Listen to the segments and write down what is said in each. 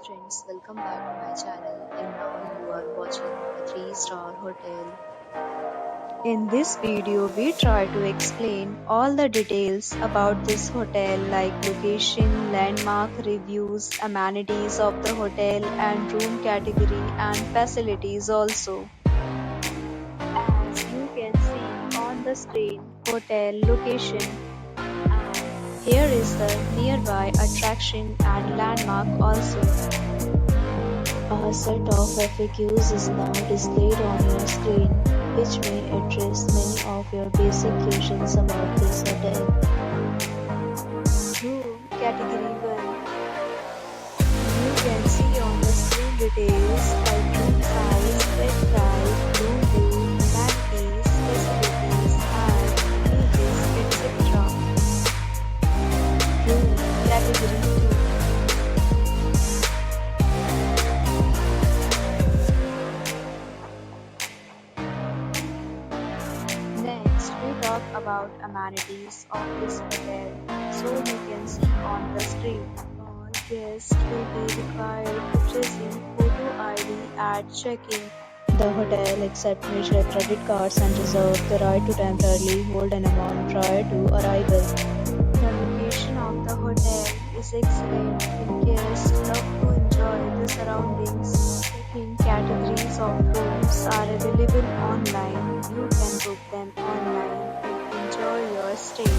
friends, welcome back to my channel, and now you are watching a 3-star hotel. In this video, we try to explain all the details about this hotel like location, landmark, reviews, amenities of the hotel and room category and facilities also. As you can see on the screen, hotel location. And here is the nearby attraction and landmark also. A set of FAQs is now displayed on your screen, which may address many of your basic questions about this hotel. Room Category 1. You can see on the screen details like room size, bed type, room view, amenities, facilities, and images, etc. Room Category 2. Next, we talk about amenities of this hotel. So you can see on the screen, all guests will be required to present photo ID at check-in. The hotel accepts major credit cards and reserves the right to temporarily hold an amount prior to arrival. The location of the hotel is excellent and guests love to enjoy the surroundings. Check-in categories of rooms are available online. You can book them online and enjoy your stay.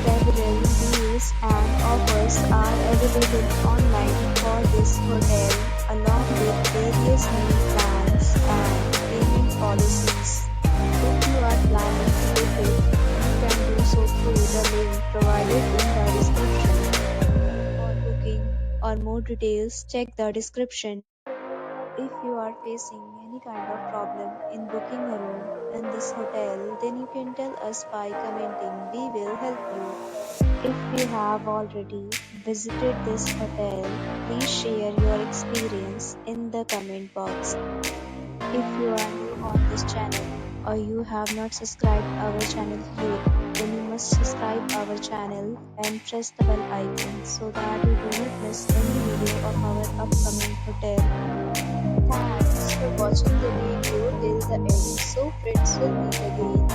Several deals and offers are available online for this hotel, along with various meal plans and payment policies. If you are planning to visit, you can do so through the link provided in the description. For booking or more details, check the description. If you are facing any kind of problem in booking a room in this hotel, then you can tell us by commenting. We will help you. If you have already visited this hotel, please share your experience in the comment box. If you are new on this channel or you have not subscribed our channel yet, then you must subscribe our channel and press the bell icon so that you do not miss any video of our upcoming hotel. Thanks for watching the video till the end. So friends, will meet again.